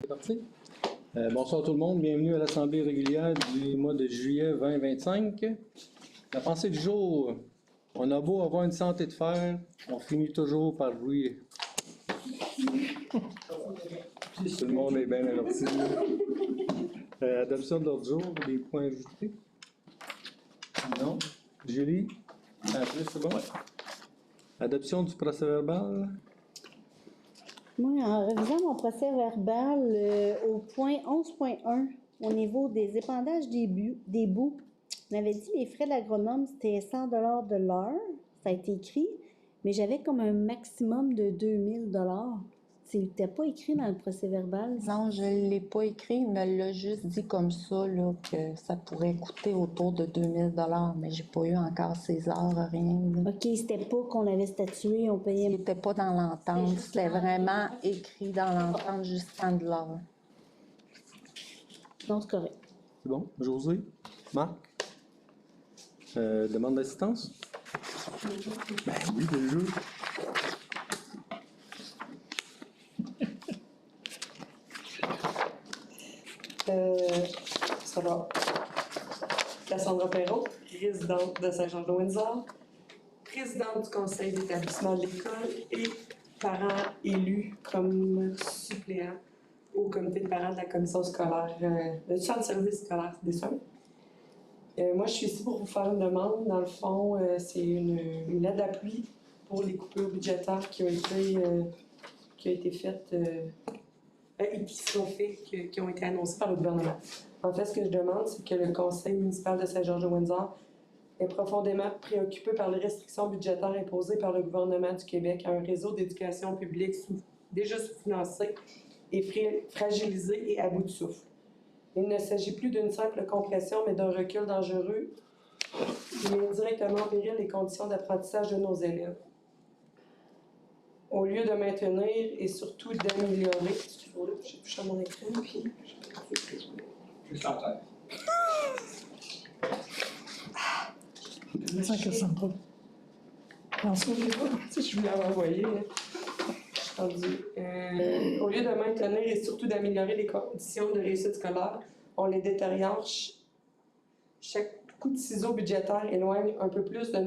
C'est parti. Bonsoir tout le monde, bienvenue à l'Assemblée régulière du mois de juillet 2025. La pensée du jour, on a beau avoir une santé de fer, on finit toujours par jouir. Tout le monde est bien averti. Adoption de l'ordre du jour, des points ajoutés? Non? Julie? Après, c'est bon? Adoption du procès-verbal? Moi, en révisant mon procès verbal au point 11.1, au niveau des épandages des bouts, on avait dit les frais de l'agronome, c'était 100 de l'heure. Ça a été écrit, mais j'avais comme un maximum de 2000 C'était pas écrit dans le procès verbal. Non, je ne l'ai pas écrit, il me l'a juste dit comme ça, là, que ça pourrait coûter autour de 2000 $, mais j'ai pas eu encore ces heures, rien. Là. OK, c'était pas qu'on avait statué, on payait. C'était pas dans l'entente, c'était vraiment écrit dans l'entente jusqu'en de l'heure. Non, c'est correct. C'est bon? José? Marc? Demande d'assistance? Ben oui, déjà. Ça va. Cassandra Perrault, résidente de Saint-Jean-de-Windsor, présidente du conseil d'établissement de l'école et parent élu comme suppléant au comité de parents de la commission scolaire, du centre de service scolaire des soins. Moi, je suis ici pour vous faire une demande. Dans le fond, c'est une aide d'appui pour les coupures budgétaires qui ont été faites et qui sont faites, qui ont été annoncées par le gouvernement. En fait, ce que je demande, c'est que le conseil municipal de Saint-Georges-de-Windsor est profondément préoccupé par les restrictions budgétaires imposées par le gouvernement du Québec à un réseau d'éducation publique déjà sous-financé et fragilisé et à bout de souffle. Il ne s'agit plus d'une simple compression, mais d'un recul dangereux qui met directement en péril les conditions d'apprentissage de nos élèves. Au lieu de maintenir et surtout d'améliorer, excusez-moi, j'ai touché à mon écran, puis Je t'entends. ça que ça me prend. Si je voulais envoyer, au lieu de maintenir et surtout d'améliorer les conditions de réussite scolaire, on les détériore. Chaque coup de ciseau budgétaire éloigne un peu plus de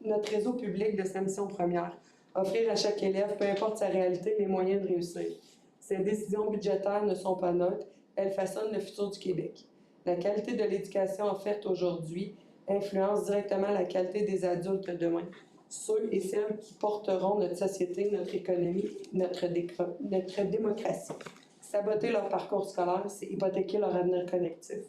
notre réseau public de sa mission première. Offrir à chaque élève, peu importe sa réalité, les moyens de réussir. Ces décisions budgétaires ne sont pas neutres, elles façonnent le futur du Québec. La qualité de l'éducation offerte aujourd'hui influence directement la qualité des adultes de demain. Ceux et celles qui porteront notre société, notre économie, notre démocratie. Saboter leur parcours scolaire, c'est hypothéquer leur avenir collectif.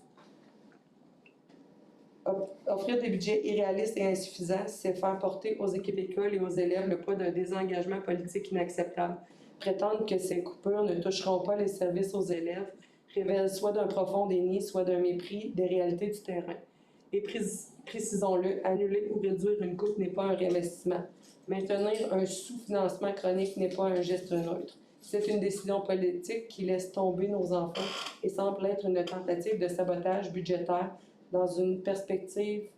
Offrir des budgets irréalistes et insuffisants, c'est faire porter aux équipes écoles et aux élèves le poids d'un désengagement politique inacceptable. Prétendre que ces coupures ne toucheront pas les services aux élèves révèle soit d'un profond déni, soit d'un mépris des réalités du terrain. Et précisons-le, annuler ou réduire une coupe n'est pas un réinvestissement. Maintenir un sous-financement chronique n'est pas un geste neutre. C'est une décision politique qui laisse tomber nos enfants et semble être une tentative de sabotage budgétaire dans une perspective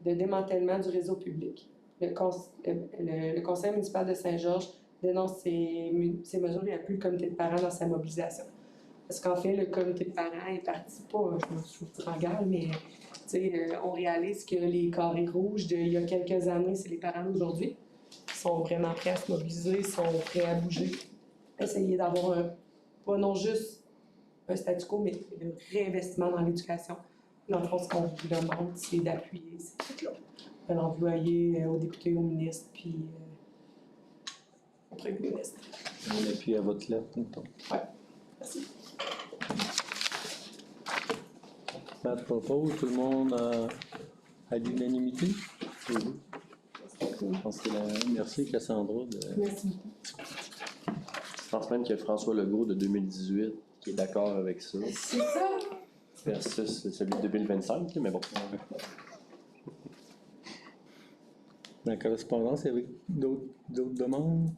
de démantèlement du réseau public. Le conseil municipal de Saint-Georges dénonce ces mesures et appuie le comité de parents dans sa mobilisation. Parce qu'en fait, le comité de parents est parti pas, je me suis regard, mais on réalise que les carrés rouges d'il y a quelques années, c'est les parents d'aujourd'hui. Ils sont vraiment prêts à se mobiliser, ils sont prêts à bouger, essayer d'avoir pas non juste un statu quo, mais un réinvestissement dans l'éducation. Dans le fond, ce qu'on vous demande, c'est d'appuyer ces trucs-là. De l'envoyer aux députés, aux ministres, puis au premier ministre. Et puis à votre lettre, mettons. Oui, merci. Pas de propos, tout le monde à l'unanimité? Oui. Je pense que merci Cassandra. Merci. Je pense même qu'il y a François Legault de 2018 qui est d'accord avec ça. C'est ça! Versus celui de 2025, mais bon. Dans la correspondance, il y avait d'autres demandes?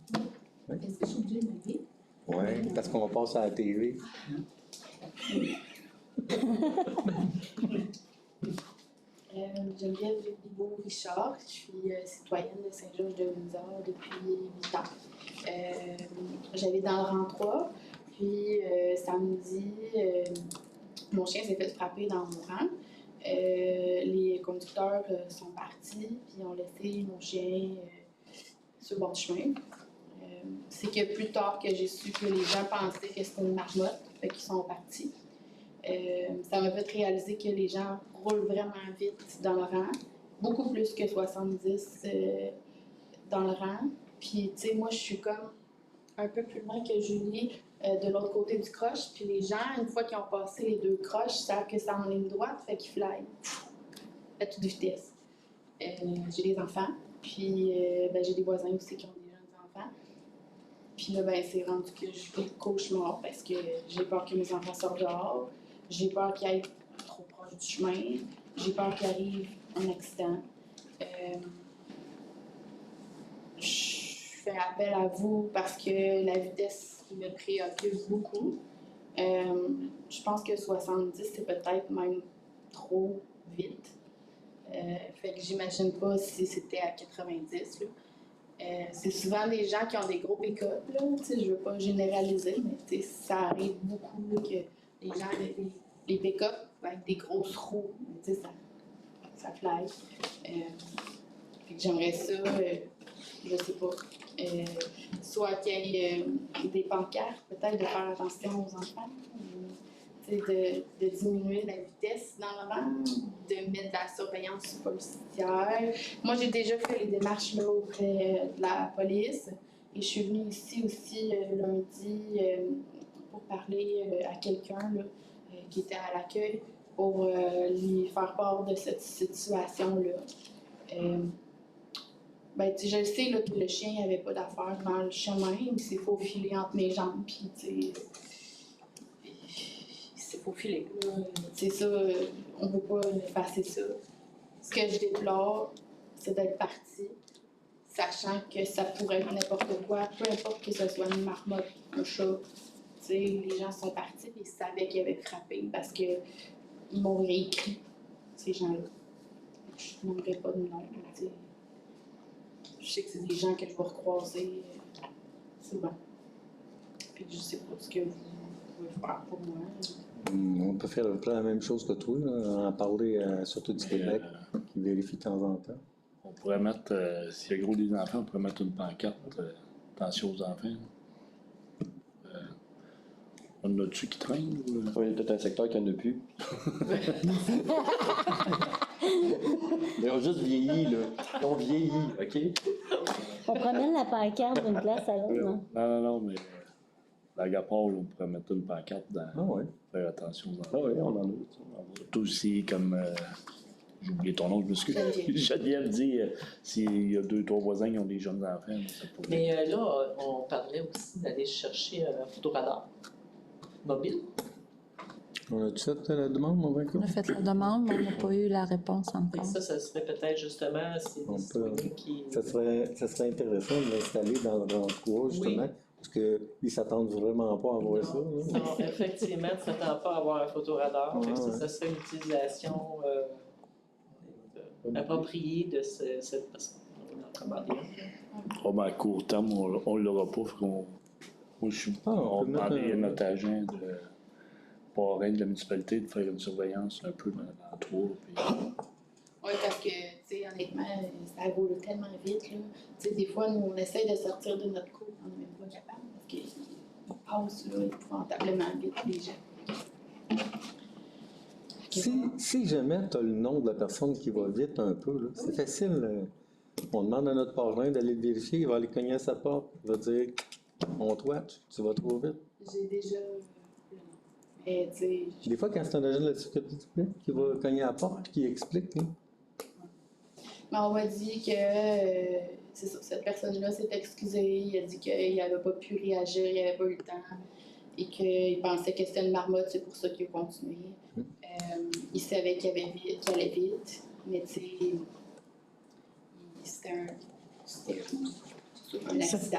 Oui. Est-ce que je suis obligée de me dire? Oui, parce qu'on passe à la TV. Geneviève Bigot-Richard, je suis citoyenne de Saint-Georges-de-Windsor depuis 8 ans. J'avais dans le rang 3, Puis samedi, mon chien s'est fait frapper dans mon rang. Les conducteurs sont partis, puis ont laissé mon chien sur le bord du chemin. C'est que plus tard que j'ai su que les gens pensaient que c'était une marmotte, fait qu'ils sont partis. Ça m'a fait réaliser que les gens roulent vraiment vite dans le rang, beaucoup plus que 70 dans le rang. Puis, tu sais, moi, je suis comme un peu plus loin que Julie, de l'autre côté du croche. Puis les gens, une fois qu'ils ont passé les 2 croches, savent que c'est en ligne droite, fait qu'ils flyent à toute vitesse. J'ai des enfants, puis j'ai des voisins aussi qui ont des jeunes enfants. Puis là, c'est rendu que je fais le cauchemar parce que j'ai peur que mes enfants sortent dehors, j'ai peur qu'ils aillent trop proche du chemin, j'ai peur qu'il arrive un accident. Je fais appel à vous parce que la vitesse me préoccupe beaucoup. Je pense que 70, c'est peut-être même trop vite. Fait que j'imagine pas si c'était à 90. Là. C'est souvent des gens qui ont des gros pick-up. Je veux pas généraliser, mais ça arrive beaucoup là, que les gens avec les pick-up avec des grosses roues, ça fly. Fait que j'aimerais ça, je sais pas, soit qu'il y ait des pancartes, peut-être de faire attention aux enfants, de diminuer la vitesse dans le rang, de mettre de la surveillance policière. Moi, j'ai déjà fait les démarches là, auprès de la police et je suis venue ici aussi lundi pour parler à quelqu'un qui était à l'accueil pour lui faire part de cette situation-là. Je le sais là, que le chien n'avait pas d'affaires dans le chemin, il s'est faufilé entre mes jambes, puis il s'est faufilé. C'est ça, on ne peut pas effacer ça. Ce que je déplore, c'est d'être parti, sachant que ça pourrait être n'importe quoi, peu importe que ce soit une marmotte, un chat. Les gens sont partis et ils savaient qu'ils avaient frappé parce qu'ils m'ont réécrit, ces gens-là. Je ne nommerai pas de nom. Je sais que c'est des gens que je vais recroiser souvent. Puis je sais pas ce que vous pouvez faire pour moi. On peut faire un peu la même chose que toi, là, en parler surtout du Québec, qui vérifie de temps en temps. On pourrait mettre, s'il y a gros des enfants, on pourrait mettre une pancarte, attention aux enfants. On en a-tu qui traînent? Ou... Oui, il y a peut-être un secteur qui en a plus. Ils ont juste vieilli, là. Ils ont vieilli, OK? On promène la pancarte d'une place à l'autre, non? Non, mais la Gapol, on pourrait mettre une pancarte dans. Ah ouais. Faire attention aux enfants. Ah oui, on en a. Tout aussi, comme. J'ai oublié ton nom, je m'excuse. Geneviève dit s'il y a 2-3 voisins qui ont des jeunes enfants, ça pourrait. Mais là, on parlait aussi d'aller chercher un photoradar mobile. On a-tu fait la demande, mon vainqueur? On a fait la demande, mais on n'a pas eu la réponse Et encore. ça serait peut-être justement si On des peut. citoyens qui. Ça serait intéressant de l'installer dans l'endroit, justement, parce qu'ils s'attendent vraiment pas à voir ça. Là. Non, effectivement, tu ne t'attends pas à avoir un photoradar. Ouais, Fait que ouais. ça serait une utilisation appropriée de cette personne. À court terme, on ne l'aura pas. Moi, je suis. on On peut mettre demandait à un- notre agent de parrain de la municipalité de faire une surveillance un peu dans l'entour. Oui, parce que, honnêtement, ça roule tellement vite, là. Des fois, nous, on essaie de sortir de notre cour, on n'est même pas capable, parce qu'ils passent, là, épouvantablement vite, les gens. Si jamais tu as le nom de la personne qui va vite un peu, là, c'est facile. On demande à notre parrain d'aller le vérifier, il va aller cogner à sa porte, il va dire on te watch, tu vas trop vite. J'ai déjà le nom. Mais, Des fois, quand c'est un agent de la sécurité publique qui va cogner à la porte et qui explique, là, mais on m'a dit que c'est ça, cette personne-là s'est excusée, il a dit qu'il n'avait pas pu réagir, il n'avait pas eu le temps et qu'il pensait que c'était une marmotte, c'est pour ça qu'il a continué. Il savait qu'il allait vite, mais c'était un accident.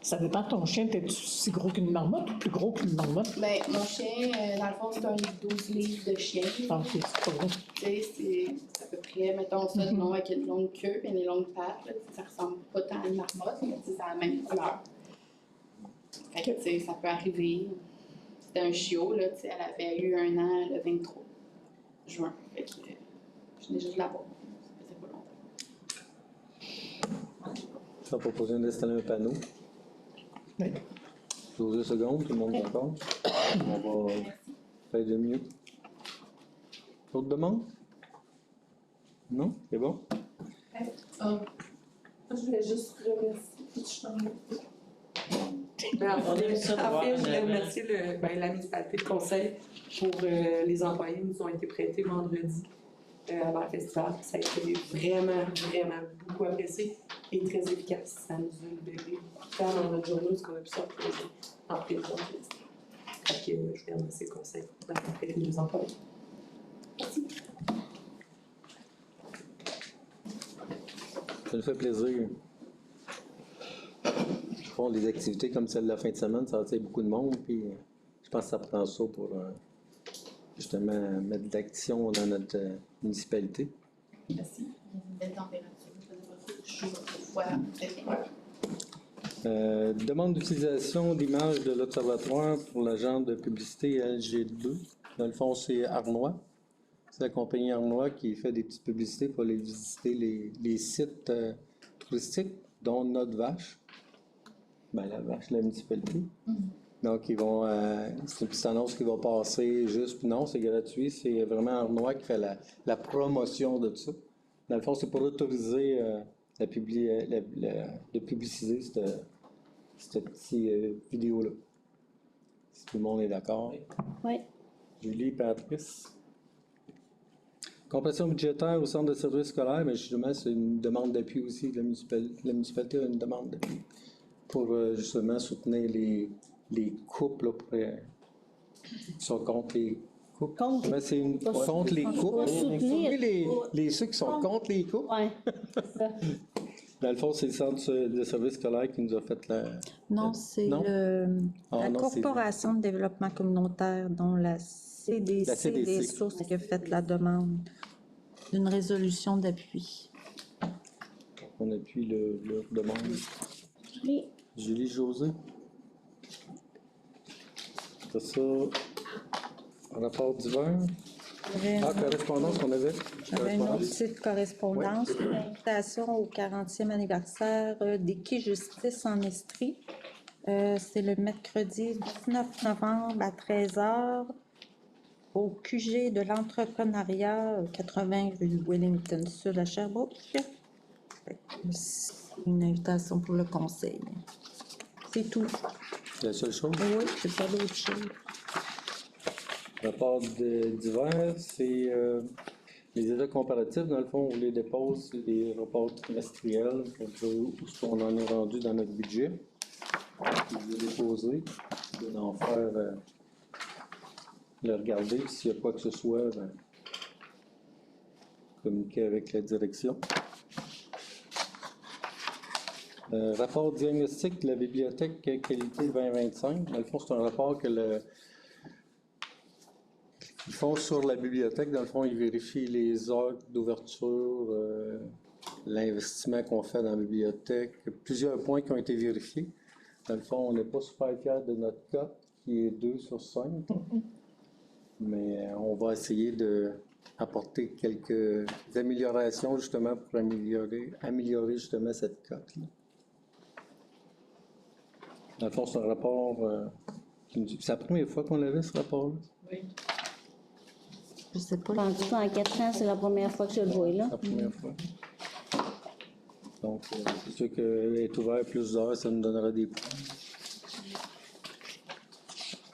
Ça dépend de ton chien. T'es-tu si gros qu'une marmotte ou plus gros qu'une marmotte? Ben, mon chien, dans le fond, c'est un 12 livres de chien. Ah, ok, c'est pas gros. Tu sais, c'est à peu près, mettons, ça, de long avec une longue queue et des longues pattes. Là. Ça ressemble pas tant à une marmotte, mais ça a la même couleur. Fait que, tu sais, ça peut arriver. c'était un chiot, là, tu sais, elle avait eu 1 an le 23 juin. Fait que je venais juste de la voir. Ça faisait pas longtemps. Ça n'a pas besoin d'installer un panneau. Oui. 12 secondes, tout le monde est d'accord? On va faire de mieux. D'autres demandes? Non? C'est bon? Je voulais juste remercier. On aime ça de En voir fait, je voulais une- remercier la municipalité de Conseil pour les employés qui nous ont été prêtés vendredi avant le festival. Ça a été vraiment, vraiment beaucoup apprécié et très efficace. Ça nous a libéré beaucoup de temps dans notre journée parce qu'on a pu sortir en plein temps. Fait que je voulais remercier le Conseil d'avoir prêté les employés. Ça nous fait plaisir. Font des activités comme celle de la fin de semaine, ça attire beaucoup de monde, puis je pense que ça prend ça pour justement mettre de l'action dans notre municipalité. Merci. Il y a une belle température. Il faisait pas trop chaud, froid, très bien. Demande d'utilisation d'images de l'Observatoire pour l'agent de publicité LG2. Dans le fond, c'est Arnois. C'est la compagnie Arnois qui fait des petites publicités pour aller visiter les sites touristiques, dont notre vache. Ben, la vache, la municipalité. Donc, ils vont, c'est une petite annonce qui va passer juste, non, c'est gratuit, c'est vraiment Arnois qui fait la promotion de ça. Dans le fond, c'est pour autoriser de publiciser cette petite vidéo-là. Si tout le monde est d'accord. Oui. Julie, Patrice. Complétion budgétaire au centre de services scolaires, mais justement, c'est une demande d'appui aussi. La municipalité a une demande d'appui pour justement soutenir les couples qui sont contre les couples. Contre. Ben, c'est contre les couples. Pour soutenir. Ceux qui sont contre les couples. Oui, c'est ça. Dans le fond, c'est le centre de services scolaires qui nous a fait la... Non, c'est Non? la non, c'est- Corporation de développement communautaire, dont la CDC, La CDC. des sources, qui a fait la demande d'une résolution d'appui. On appuie leur demande. Oui. Julie José. C'est ça. Rapport d'hiver. Correspondance qu'on avait. J'avais une autre petite correspondance, une invitation au 40e anniversaire des Quais Justice en Estrie. C'est le mercredi 19 novembre à 13h au QG de l'entrepreneuriat 80 rue Wellington Sud à Sherbrooke. C'est une invitation pour le conseil. C'est tout. C'est la seule chose. Oui, c'est pas d'autre chose. Rapport d'hiver, c'est les états comparatifs. Dans le fond, on les dépose, c'est des rapports trimestriels pour dire où ce qu'on en est rendu dans notre budget. Je les déposer, d'en faire, le regarder. Puis s'il y a quoi que ce soit, ben, communiquer avec la direction. Rapport diagnostic de la bibliothèque qualité 2025. Dans le fond, c'est un rapport que ils font sur la bibliothèque. Dans le fond, ils vérifient les heures d'ouverture, l'investissement qu'on fait dans la bibliothèque. Il y a plusieurs points qui ont été vérifiés. Dans le fond, on n'est pas super fiers de notre cote, qui est 2 sur 5. Mais on va essayer d'apporter quelques améliorations justement pour améliorer justement cette cote-là. Dans le fond, c'est un rapport c'est la première fois qu'on avait ce rapport-là. Je sais pas. Penses-tu qu'en 4 ans, c'est la première fois que je le vois là? La première fois. Donc, c'est sûr qu'elle est ouverte plus d'heures, ça nous donnera des points.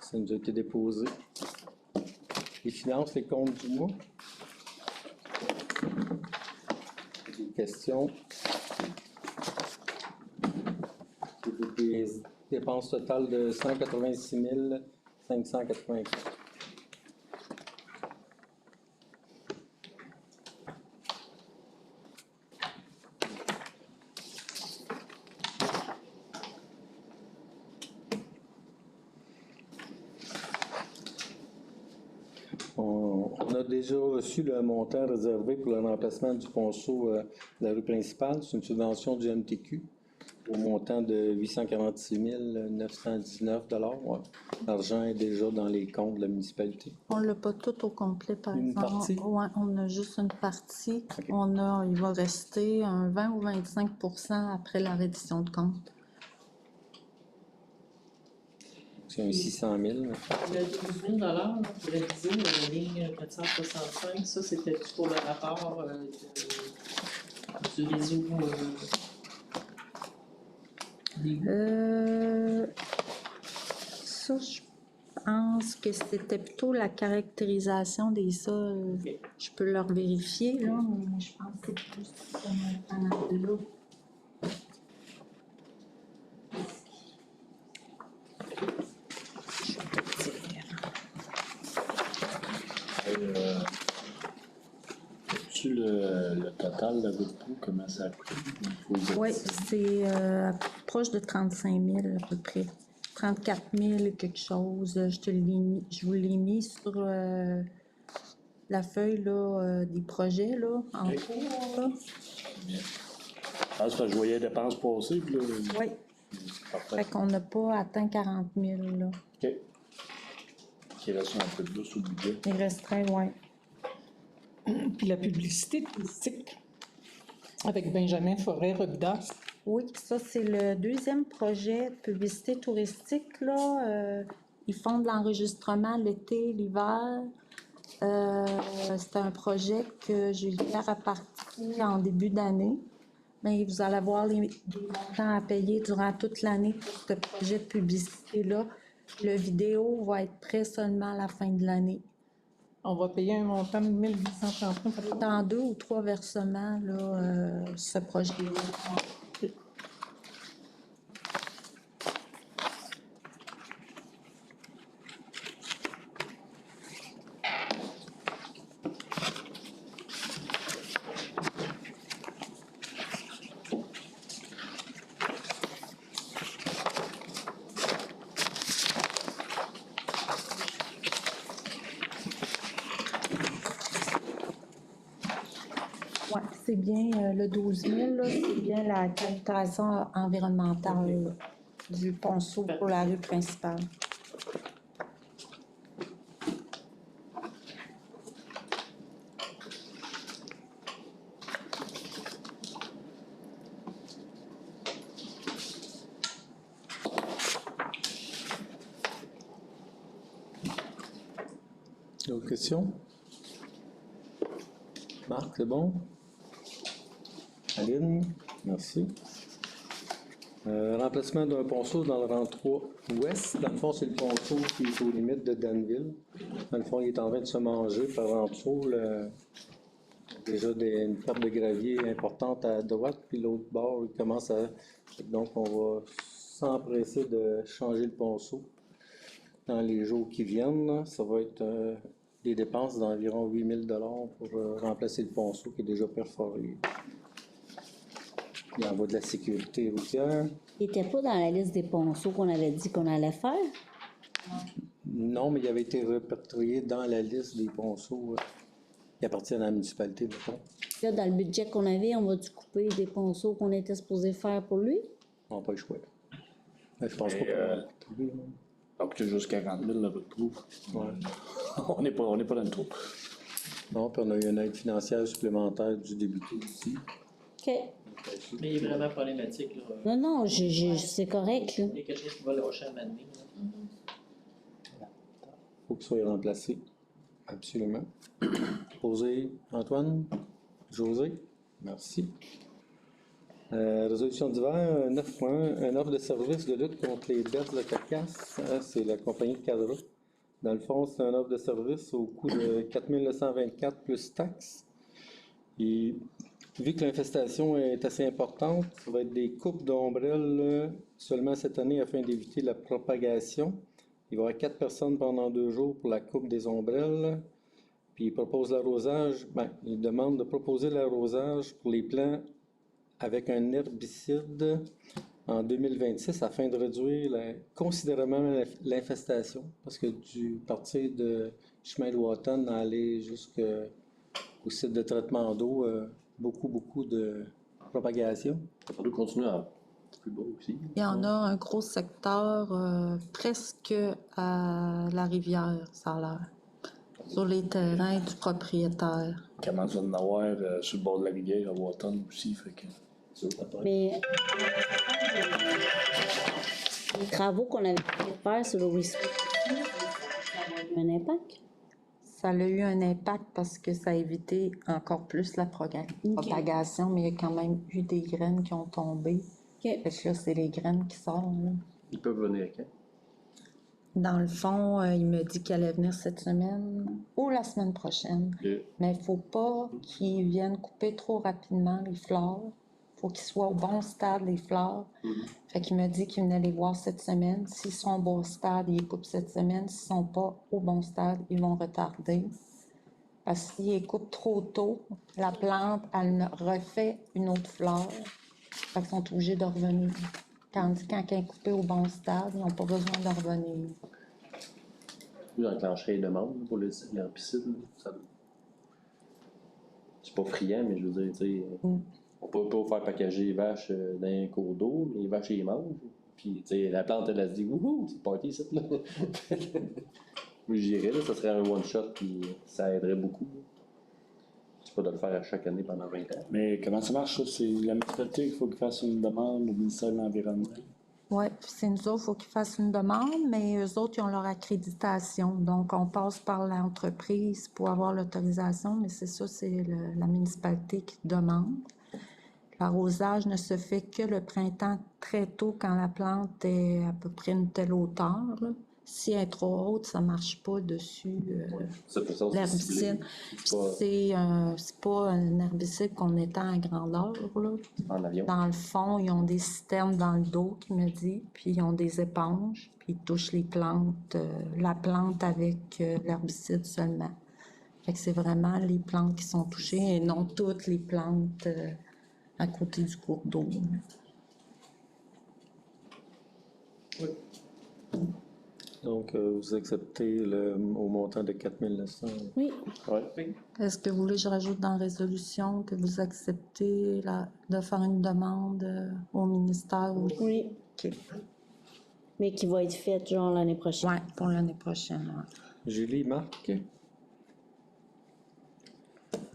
Ça nous a été déposé. Les finances, les comptes du mois. Des questions. Des dépenses totales de 186 584. On a déjà reçu le montant réservé pour le remplacement du ponceau de la rue principale. C'est une subvention du MTQ. au montant de 846 919 $. L'argent est déjà dans les comptes de la municipalité. On l'a pas tout au complet, par Une exemple. partie? Ouais, on a juste une partie. Ok. Il va rester un 20 ou 25% après la reddition de compte. C'est un 600 000. Le 12 000 pour réviser la ligne 465, ça, c'était pour le rapport du réseau des Ça, je pense que c'était plutôt la caractérisation des sols. Ok. Je peux leur vérifier, là, mais je pense que c'est plus ce là. As-tu le total de votre coût, comment ça a coûté? Oui, c'est proche de 35 000 à peu près. 34 000 et quelque chose. Je vous l'ai mis sur la feuille là, des projets là, en cours. Là. Ah, c'est parce que je voyais les dépenses passer, puis là. Oui. Parfait. Fait qu'on n'a pas atteint 40 000 là. OK. Il reste un peu de plus sous le budget. Il resterait, oui. Puis la publicité touristique avec Benjamin Forêt-Robidas. Oui, ça, c'est le deuxième projet de publicité touristique. Là. Ils font de l'enregistrement l'été, l'hiver. C'est un projet que Juliette a parti en début d'année. Mais vous allez avoir des montants à payer durant toute l'année pour ce projet de publicité-là. Le vidéo va être prêt seulement à la fin de l'année. On va payer un montant de 1 830 Dans 2 ou 3 versements, là, ce projet-là. Oui, c'est bien le 12 000, là, c'est bien la qualification environnementale du ponceau pour la rue principale. D'autres questions? Marc, c'est bon? Aline, merci. Remplacement d'un ponceau dans le rang 3 ouest. Dans le fond, c'est le ponceau qui est aux limites de Danville. Dans le fond, il est en train de se manger par en dessous. Déjà une perte de gravier importante à droite, puis l'autre bord, il commence à... Donc, on va s'empresser de changer le ponceau dans les jours qui viennent. Ça va être des dépenses d'environ 8 000 pour remplacer le ponceau qui est déjà perforé. Il envoie de la sécurité routière. Il n'était pas dans la liste des ponceaux qu'on avait dit qu'on allait faire. Non, mais il avait été répertorié dans la liste des ponceaux qui appartiennent à la municipalité, mettons. Là, dans le budget qu'on avait, on va-tu couper des ponceaux qu'on était supposé faire pour lui? On n'a pas le choix. Mais je pense pas qu'on va Donc, c'est juste 40 000 là, votre trou. Ouais. On n'est pas dans le trou. Non, puis on a eu une aide financière supplémentaire du débuté aussi. OK. Mais il est vraiment problématique. Là. Non, c'est correct, là. Il y a quelque chose qui va lâcher à un moment donné, là. Il faut qu'il soit remplacé. Absolument. Posé, Antoine? José? Merci. Résolution d'hiver 9.1. Un offre de service de lutte contre les baisses de carcasse. C'est la compagnie de Cadra. Dans le fond, c'est un offre de service au coût de 4 924 plus taxes. Et vu que l'infestation est assez importante, ça va être des coupes d'ombrelles seulement cette année afin d'éviter la propagation. Il va y avoir 4 personnes pendant 2 jours pour la coupe des ombrelles. Puis il propose l'arrosage, il demande de proposer l'arrosage pour les plants avec un herbicide en 2026 afin de réduire considérablement l'infestation. Parce que du partir de chemin de Wotton aller jusqu'au site de traitement d'eau, beaucoup de propagation. On peut continuer à Plus beau aussi. Il y en a un gros secteur presque à la rivière, ça a l'air. Sur les terrains du propriétaire. Il commence à en avoir sur le bord de la rivière à Wotton aussi, fait que... Mais les travaux qu'on avait fait faire sur le ruisseau, ça a eu un impact? Ça a eu un impact parce que ça a évité encore plus la propagation, mais il y a quand même eu des graines qui ont tombé. OK. Fait que là, c'est les graines qui sortent. Là. Ils peuvent venir quand? Dans le fond, il me dit qu'elle allait venir cette semaine ou la semaine prochaine. Le- Mais il ne faut pas qu'ils viennent couper trop rapidement les fleurs. Il faut qu'ils soient au bon stade, les fleurs. Fait qu'il me dit qu'il venait les voir cette semaine. S'ils sont au bon stade, ils les coupent cette semaine. S'ils ne sont pas au bon stade, ils vont retarder. Parce qu'ils les coupent trop tôt, la plante, elle refait une autre fleur. Fait qu'ils sont obligés de revenir. Tandis que quand elle est coupée au bon stade, ils n'ont pas besoin de revenir. Vous enclencherez les demandes pour l'herbicide. Ça... C'est pas friand, mais je veux dire, tu sais, on peut pas faire packager les vaches dans un cours d'eau, mais les vaches, ils mangent. Puis, tu sais, la plante, elle se dit, wouhou, c'est party, ça, là. Moi, j'irais, là, ça serait un one-shot, puis ça aiderait beaucoup. C'est pas de le faire à chaque année pendant 20 ans. Mais comment ça marche, ça? C'est la municipalité qu'il faut qu'il fasse une demande au ministère de l'Environnement. Oui, c'est nous autres, il faut qu'ils fassent une demande, mais eux autres, ils ont leur accréditation. Donc, on passe par l'entreprise pour avoir l'autorisation, mais c'est ça, c'est la municipalité qui demande. L'arrosage ne se fait que le printemps très tôt quand la plante est à peu près une telle hauteur, là. Si elle est trop haute, ça ne marche pas dessus C'est pour ça que c'est l'herbicide. ciblé. C'est pas un herbicide qu'on étend à grandeur, là. En avion. Dans le fond, ils ont des systèmes dans le dos, qui me dit, puis ils ont des éponges, puis ils touchent les plantes, la plante avec l'herbicide seulement. Fait que c'est vraiment les plantes qui sont touchées et non toutes les plantes à côté du cours d'eau. Donc, vous acceptez au montant de 4 900. Oui. Ouais. Est-ce que vous voulez que je rajoute dans la résolution que vous acceptez de faire une demande au ministère? Oui. OK. Mais qui va être faite, genre, l'année prochaine. Oui, pour l'année prochaine, ouais. Julie, Marc.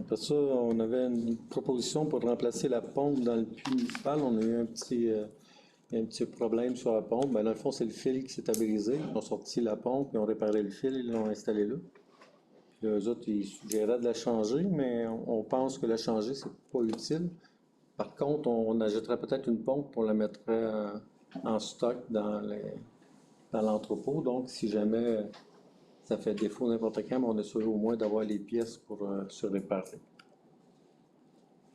Après ça, on avait une proposition pour remplacer la pompe dans le puits municipal. On a eu un petit problème sur la pompe. Ben, dans le fond, c'est le fil qui s'était brisé. Ils ont sorti la pompe, ils ont réparé le fil, ils l'ont installé là. Puis eux autres, ils suggéraient de la changer, mais on pense que la changer, c'est pas utile. Par contre, on achèterait peut-être une pompe pour la mettre en stock dans l'entrepôt. Donc, si jamais ça fait défaut n'importe quand, mais on est sûr au moins d'avoir les pièces pour se réparer.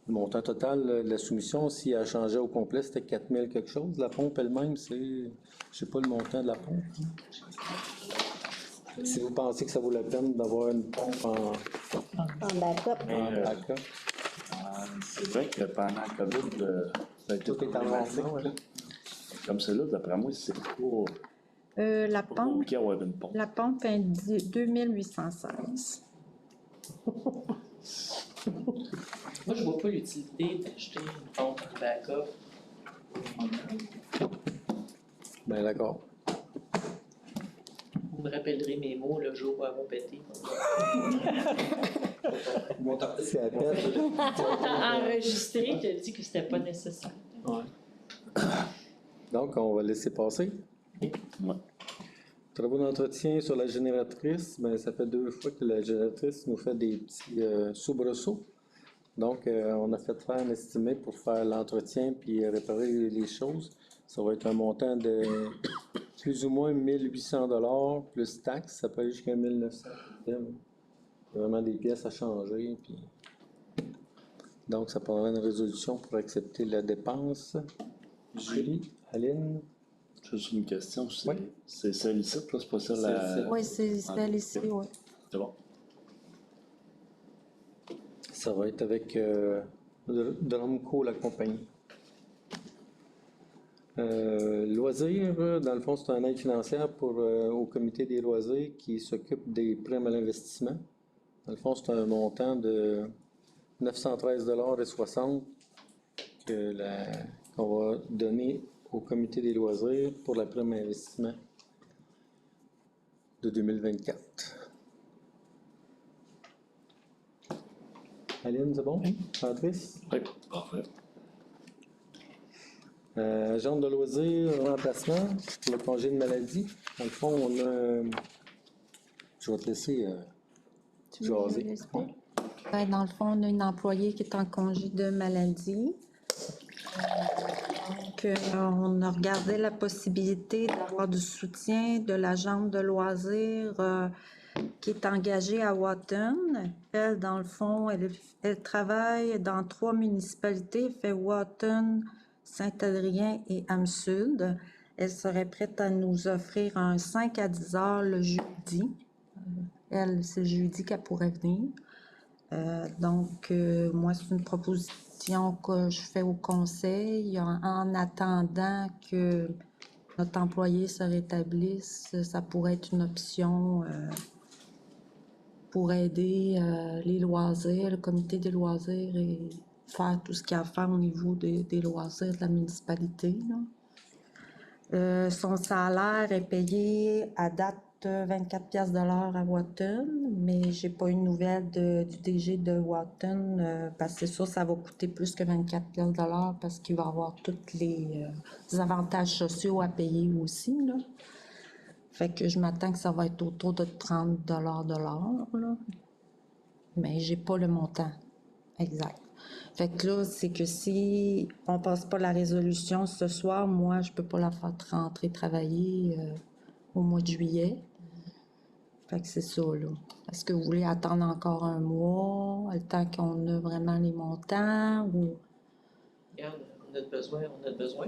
Le montant total de la soumission, si elle changeait au complet, c'était 4 000 quelque chose. La pompe elle-même, c'est... Je sais pas le montant de la pompe. Si vous pensez que ça vaut la peine d'avoir une pompe En backup. en backup. C'est vrai que pendant la COVID, ça a été Tout est en problématique, ordre, là. Comme celle-là, d'après moi, c'est pas La pas pompe, compliqué d'avoir une pompe. la pompe est 2816. Moi, je vois pas l'utilité d'acheter une pompe de backup. Ben d'accord. Vous me rappellerez mes mots le jour où elles vont péter. Si elle pète, Enregistré, tu as dit que c'était pas nécessaire. donc, on va laisser passer. Ouais. Travaux d'entretien sur la génératrice, ben, ça fait 2 fois que la génératrice nous fait des petits soubresauts. Donc, on a fait faire un estimé pour faire l'entretien puis réparer les choses. Ça va être un montant de plus ou moins 1 800 $ plus taxes. Ça peut aller jusqu'à 1 900 $. Il y a vraiment des pièces à changer. Puis... Donc, ça prendra une résolution pour accepter la dépense. Julie, Aline? Juste une question, c'est Oui. c'est celle ici, là, c'est pas celle la... Oui, c'est celle ici, oui. C'est bon. Ça va être avec Drumco, la compagnie. Loisirs, dans le fond, c'est une aide financière au comité des loisirs qui s'occupe des primes à l'investissement. Dans le fond, c'est un montant de 913,60 $ que la qu'on va donner au comité des loisirs pour la prime investissement de 2024. Aline, c'est bon? Patrice? Oui, parfait. Agent de loisirs, remplacement pour le congé de maladie. Dans le fond, on a. Je vais te laisser jaser. l'expliquer? Ben, dans le fond, on a une employée qui est en congé de maladie. Donc, on a regardé la possibilité d'avoir du soutien de l'agente de loisirs qui est engagée à Wotton. Elle, dans le fond, elle travaille dans 3 municipalités, elle fait Wotton, Saint-Adrien et Am-Sud. Elle serait prête à nous offrir un 5 à 10 heures le jeudi. Elle, c'est le jeudi qu'elle pourrait venir. Donc, moi, c'est une proposition que je fais au conseil en attendant que notre employé se rétablisse. Ça pourrait être une option pour aider les loisirs, le comité des loisirs et faire tout ce qu'il y a à faire au niveau des loisirs de la municipalité, là. Son salaire est payé à date 24 piastres de l'heure à Wotton, mais j'ai pas eu de nouvelles du DG de Wotton parce que c'est sûr ça va coûter plus que 24 piastres de l'heure parce qu'il va avoir tous les avantages sociaux à payer aussi, là. Fait que je m'attends que ça va être autour de 30 de l'heure, là. Mais j'ai pas le montant exact. Fait que là, c'est que si on passe pas la résolution ce soir, moi, je peux pas la faire rentrer travailler au mois de juillet. Fait que c'est ça, là. Est-ce que vous voulez attendre encore un mois, le temps qu'on a vraiment les montants, ou... Regarde, on a besoin.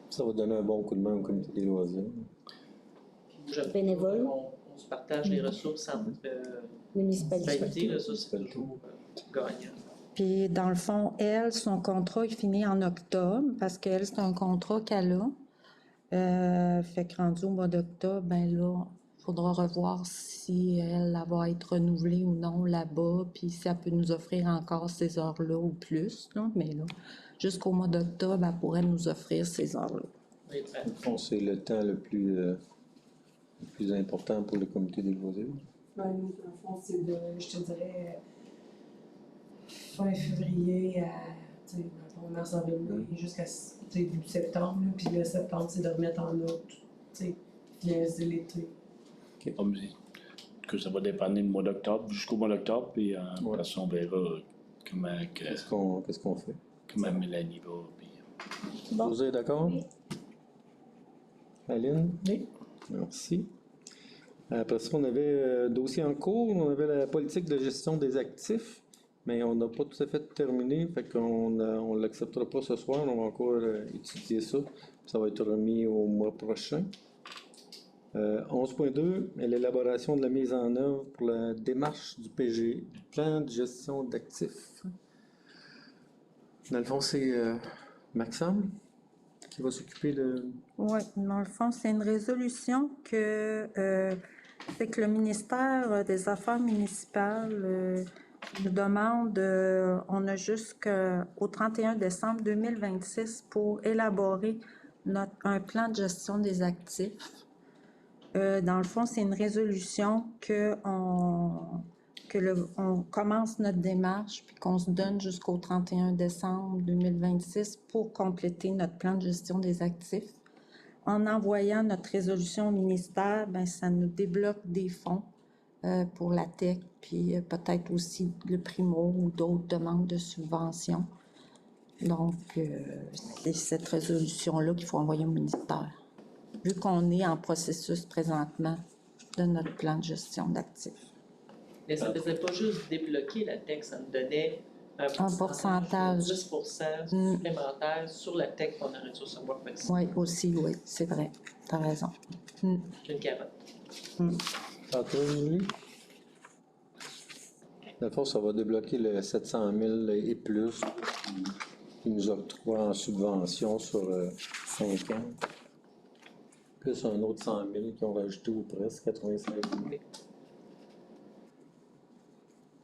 Ça va donner un bon coup de main au comité des loisirs. Puis j'aime Bénévole. on se partage les ressources entre Municipalité. municipalités, là, ça c'est toujours gagnant. Puis, dans le fond, elle, son contrat est fini en octobre, parce qu'elle, c'est un contrat qu'elle a. Fait que rendu au mois d'octobre, ben là, il faudra revoir si elle va être renouvelée ou non là-bas, puis si elle peut nous offrir encore ces heures-là ou plus, là. Mais là, jusqu'au mois d'octobre, elle pourrait nous offrir ces heures-là. Oui, très. Dans le fond, c'est le temps le plus important pour le comité des loisirs. Ben, nous, dans le fond, c'est de, je te dirais, fin février à, tu sais, mettons, mars, avril, mai, jusqu'à, tu sais, début septembre, là. Puis le septembre, c'est de remettre en ordre, tu sais, finaliser l'été. Comme dit, que ça va dépendre du mois d'octobre, jusqu'au mois d'octobre, puis après ça, on verra comment, Qu'est-ce qu'on fait? comment Mélanie va. Puis... Bon. Vous êtes d'accord? Aline? Oui. Merci. Après ça, on avait dossier en cours, on avait la politique de gestion des actifs, mais on n'a pas tout à fait terminé, fait qu'on ne l'acceptera pas ce soir, on va encore étudier ça. Ça va être remis au mois prochain. 11.2 est l'élaboration de la mise en œuvre pour la démarche du PG, du plan de gestion d'actifs. Dans le fond, c'est Maxime qui va s'occuper de... Oui, dans le fond, c'est une résolution que c'est que le ministère des Affaires municipales nous demande, on a jusqu'au 31 décembre 2026 pour élaborer un plan de gestion des actifs. Dans le fond, c'est une résolution on commence notre démarche puis qu'on se donne jusqu'au 31 décembre 2026 pour compléter notre plan de gestion des actifs. En envoyant notre résolution au ministère, ben, ça nous débloque des fonds pour la TEC, puis peut-être aussi le Primo ou d'autres demandes de subventions. Donc, c'est cette résolution-là qu'il faut envoyer au ministère, vu qu'on est en processus présentement de notre plan de gestion d'actifs. Mais ça ne faisait pas juste débloquer la TEC, ça nous donnait un pourcentage. 10% supplémentaire sur la TEC qu'on aurait dû recevoir. Oui, aussi, oui, c'est vrai. Tu as raison. Une carotte. Tantôt, Julie? Dans le fond, ça va débloquer le 700 000 et plus qui nous octroie en subvention sur 5 ans. Plus un autre 100 000 qui ont rajouté ou presque 85 000.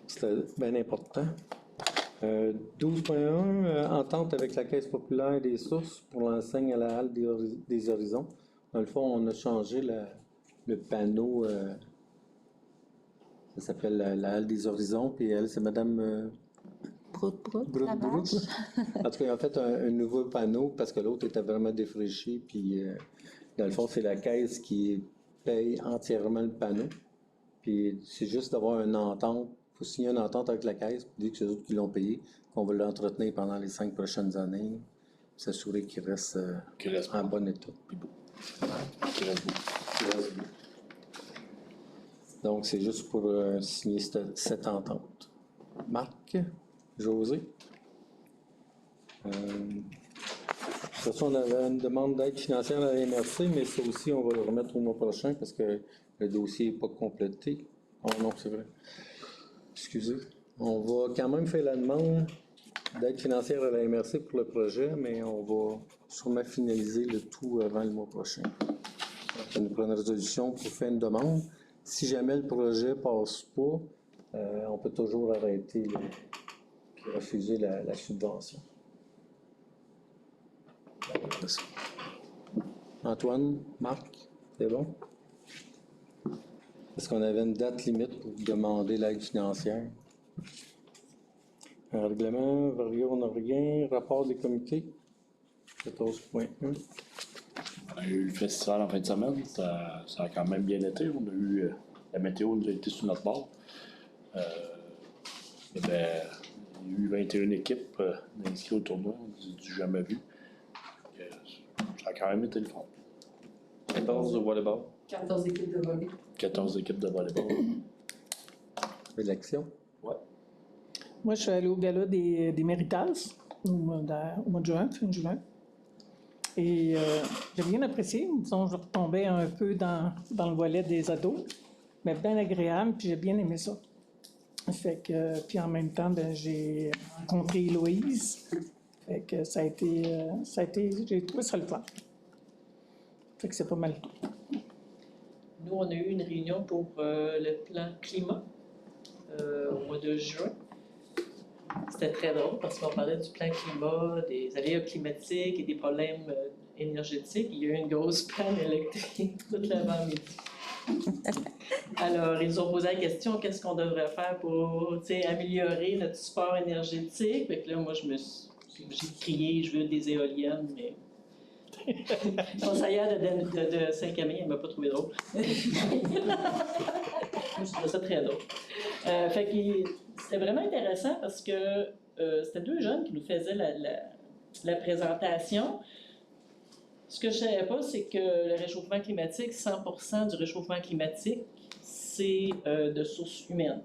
C'était bien important. 12.1, entente avec la Caisse populaire des sources pour l'enseigne à la halle des horizons. Dans le fond, on a changé le panneau, ça s'appelle la halle des horizons, puis elle, c'est Madame Brout, la Brout. vache. En tout cas, ils ont fait un nouveau panneau parce que l'autre était vraiment défraîchi, puis dans le fond, c'est la Caisse qui paye entièrement le panneau. Puis c'est juste d'avoir une entente. Il faut signer une entente avec la Caisse, puis dire que c'est eux autres qui l'ont payé, qu'on va l'entretenir pendant les 5 prochaines années, s'assurer qu'il reste en bon état. Puis beau. Qu'il reste beau. Donc c'est juste pour signer cette entente. Marc, José. De toute façon, on avait une demande d'aide financière à la MRC, mais ça aussi, on va le remettre au mois prochain parce que le dossier n'est pas complété. Oh non, c'est vrai. Excusez. On va quand même faire la demande d'aide financière à la MRC pour le projet, mais on va sûrement finaliser le tout avant le mois prochain. Ça nous prend une résolution pour faire une demande. Si jamais le projet ne passe pas, on peut toujours arrêter et refuser la subvention. Antoine, Marc, c'est bon? Est-ce qu'on avait une date limite pour demander l'aide financière? Un règlement, on n'a rien. Rapport des comités, 14.1. On a eu le festival en fin de semaine, ça a quand même bien été. On a eu la météo nous a été sur notre bord. Il y a eu 21 équipes inscrites au tournoi, du jamais vu. Ça a quand même été le fun. 14 de volleyball. 14 équipes de volley. 14 équipes de volleyball. Élection. Moi, je suis allée au gala des Méritas au mois de juin, fin juin. Et j'ai bien apprécié. Disons, je retombais un peu dans le volet des ados, mais bien agréable, puis j'ai bien aimé ça. Fait que, puis en même temps, j'ai rencontré Héloïse. Fait que ça a été, j'ai trouvé ça le fun. Fait que c'est pas mal. Nous, on a eu une réunion pour le plan climat au mois de juin. C'était très drôle parce qu'on parlait du plan climat, des aléas climatiques et des problèmes énergétiques. Il y a eu une grosse panne électrique toute l'avant-midi. Alors, ils nous ont posé la question, qu'est-ce qu'on devrait faire pour améliorer notre support énergétique? Fait que là, moi, j'ai crié, je veux des éoliennes, mais la conseillère de Saint-Camille, elle m'a pas trouvé drôle. Moi, je trouvais ça très drôle. Fait que c'était vraiment intéressant parce que c'était deux jeunes qui nous faisaient la présentation. Ce que je ne savais pas, c'est que le réchauffement climatique, 100% du réchauffement climatique, c'est de sources humaines.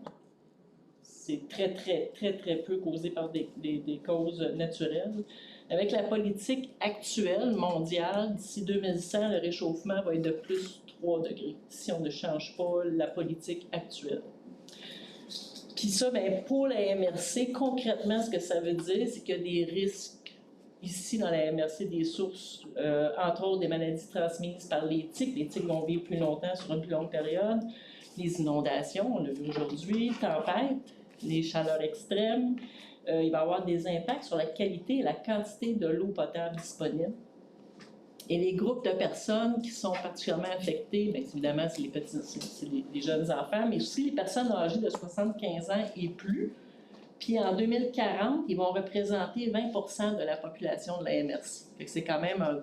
C'est très, très, très, très peu causé par des causes naturelles. Avec la politique actuelle mondiale, d'ici 2100, le réchauffement va être de plus 3 degrés si on ne change pas la politique actuelle. Puis ça, bien, pour la MRC, concrètement, ce que ça veut dire, c'est qu'il y a des risques ici dans la MRC, des sources, entre autres des maladies transmises par les tiques. Les tiques vont vivre plus longtemps sur une plus longue période. Les inondations, on l'a vu aujourd'hui, tempêtes, les chaleurs extrêmes. Il va y avoir des impacts sur la qualité et la quantité de l'eau potable disponible. Et les groupes de personnes qui sont particulièrement affectés, bien évidemment, c'est les jeunes enfants, mais aussi les personnes âgées de 75 ans et plus. Puis en 2040, ils vont représenter 20% de la population de la MRC. C'est quand même une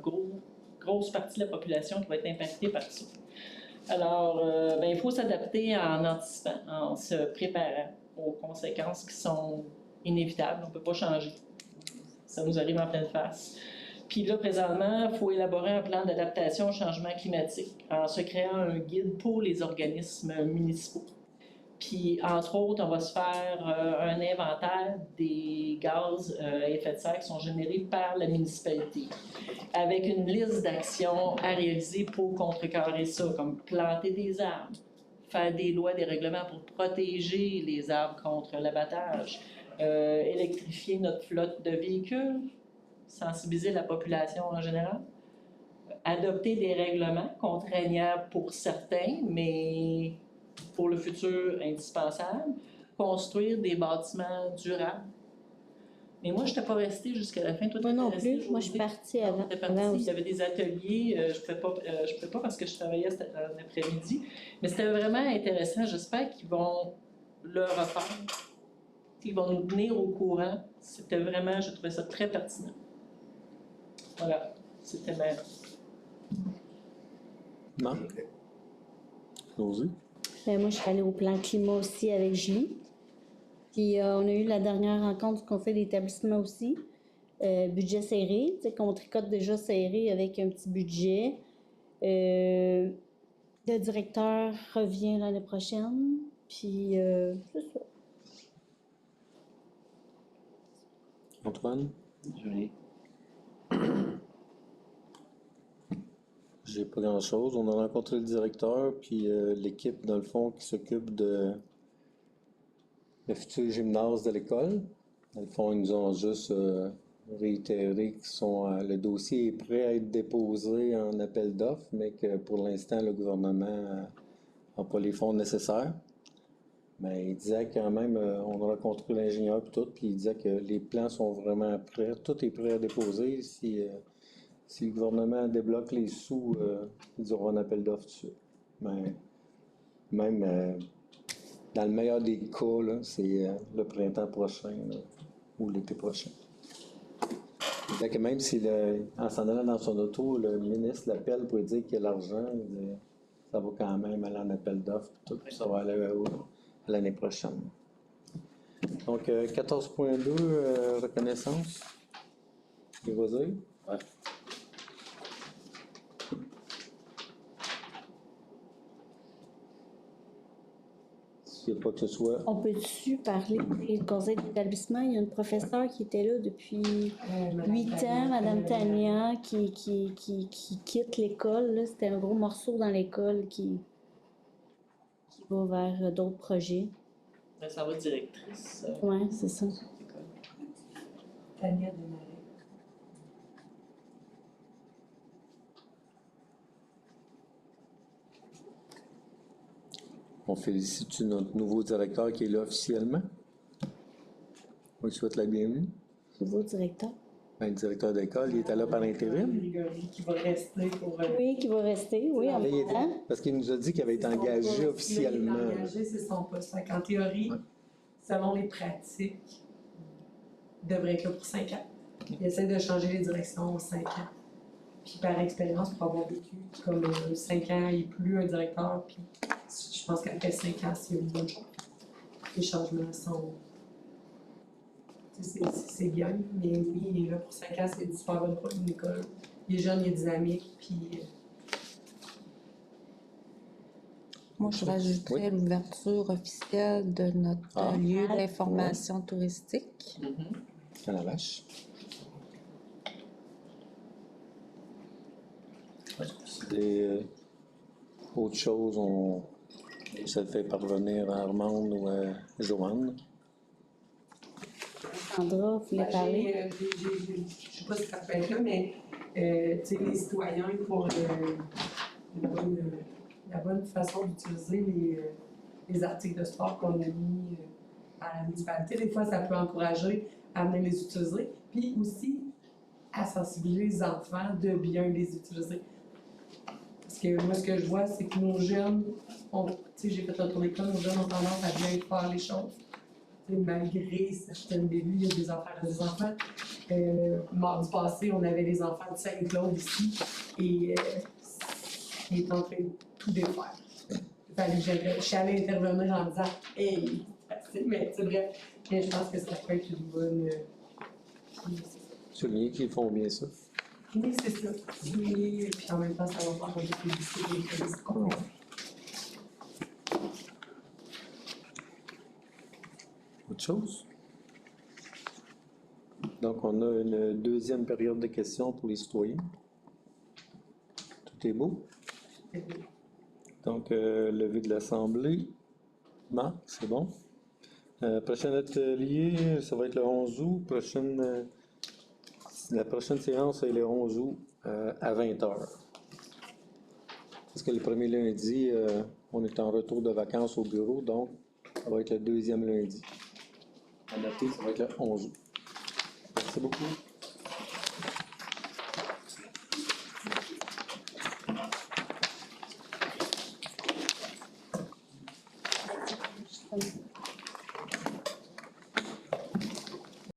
grosse partie de la population qui va être impactée par ça. Alors, il faut s'adapter en anticipant, en se préparant aux conséquences qui sont inévitables. On ne peut pas changer. Ça nous arrive en pleine face. Puis là, présentement, il faut élaborer un plan d'adaptation au changement climatique en se créant un guide pour les organismes municipaux. Puis, entre autres, on va se faire un inventaire des gaz à effet de serre qui sont générés par la municipalité, avec une liste d'actions à réaliser pour contrecarrer ça, comme planter des arbres, faire des lois, des règlements pour protéger les arbres contre l'abattage, électrifier notre flotte de véhicules, sensibiliser la population en général, adopter des règlements contraignants pour certains, mais pour le futur indispensable, construire des bâtiments durables, Mais moi, je n'étais pas restée jusqu'à la fin. Toi, Moi t'étais non restée, plus. Moi, je suis Josée? partie Ah, avant. t'étais partie. Avant Il aussi. y avait des ateliers. Je ne pouvais pas parce que je travaillais en après-midi. Mais c'était vraiment intéressant. J'espère qu'ils vont le refaire. Ils vont nous tenir au courant. C'était vraiment, je trouvais ça très pertinent. Voilà. C'était ma... Marc? Josée? Moi, je suis allée au plan climat aussi avec Julie. Puis on a eu la dernière rencontre du conseil d'établissement aussi. Budget serré, tu sais, qu'on tricote déjà serré avec un petit budget. Le directeur revient l'année prochaine. Puis c'est ça. Antoine? Joli. J'ai pas grand-chose. On a rencontré le directeur, puis l'équipe, dans le fond, qui s'occupe de le futur gymnase de l'école. Dans le fond, ils nous ont juste réitéré que le dossier est prêt à être déposé en appel d'offres, mais que pour l'instant, le gouvernement n'a pas les fonds nécessaires. Mais il disait quand même, on a rencontré l'ingénieur et tout, puis il disait que les plans sont vraiment prêts. Tout est prêt à déposer. Si le gouvernement débloque les sous, ils auront un appel d'offres dessus. Mais même dans le meilleur des cas, là, c'est le printemps prochain là, ou l'été prochain. Fait que même si en s'en allant dans son auto, le ministre l'appelle pour lui dire qu'il y a l'argent, ça va quand même aller en appel d'offres, tout, puis ça va aller à l'année prochaine. Donc 14.2, reconnaissance. Tu vas dire? Ouais. S'il n'y a pas que ce soit. On peut-tu parler du conseil d'établissement? Il y a une professeure qui était là depuis 8 ans, Madame Tania, qui quitte l'école. Là. C'était un gros morceau dans l'école qui va vers d'autres projets. Ça va directrice. Oui, c'est ça. Tania Desmarais. On félicite notre nouveau directeur qui est là officiellement. On lui souhaite la bienvenue. Nouveau directeur. Ben, le directeur d'école, il était là par intérim. Grégory qui va rester pour... Oui, qui va rester, oui, en Là, il même temps. parce qu'il nous a dit qu'il avait été engagé officiellement. Il est engagé, c'est son poste. Fait qu'en théorie, Ouais. selon les pratiques, il devrait être là pour 5 ans. Il essaie de changer les directions aux 5 ans. Puis par expérience, pour avoir vécu comme 5 ans et plus un directeur, puis je pense qu'après 5 ans, c'est une bonne chose. Les changements sont... C'est bien, mais oui, il est là pour 5 ans, c'est une super bonne école. Il est jeune, il est dynamique, puis... Moi, je rajouterais l'ouverture officielle de notre lieu d'information touristique. À la vache. Des autres choses, ça le fait parvenir à Armande ou à Joanne. Sandra, vous voulez parler? Je ne sais pas si ça peut être là, mais tu sais, les citoyens pour la bonne façon d'utiliser les articles de sport qu'on a mis à la municipalité. Des fois, ça peut encourager à venir les utiliser, puis aussi à sensibiliser les enfants de bien les utiliser. Parce que moi, ce que je vois, c'est que nos jeunes, tu sais, j'ai fait le tour d'école, nos jeunes ont tendance à bien faire les choses. T'sais, malgré certaines débuts, il y a des enfants. Mardi passé, on avait les enfants de Saint-Claude ici et ils étaient en train de tout défaire. Je suis allée intervenir en disant « Hey, mais c'est bref, mais je pense que ça peut être une bonne... Souligner qu'ils font bien ça. Oui, c'est ça. Oui, puis en même temps, ça va faire des publicités. Autre chose? Donc, on a une deuxième période de questions pour les citoyens. Tout est beau. Donc, levée de l'Assemblée. Marc, c'est bon. Prochain atelier, ça va être le 11 août. La prochaine séance est le 11 août à 20h. Parce que le premier lundi, on est en retour de vacances au bureau, donc ça va être le deuxième lundi. Adapté, ça va être le 11 août. Merci beaucoup. Justement.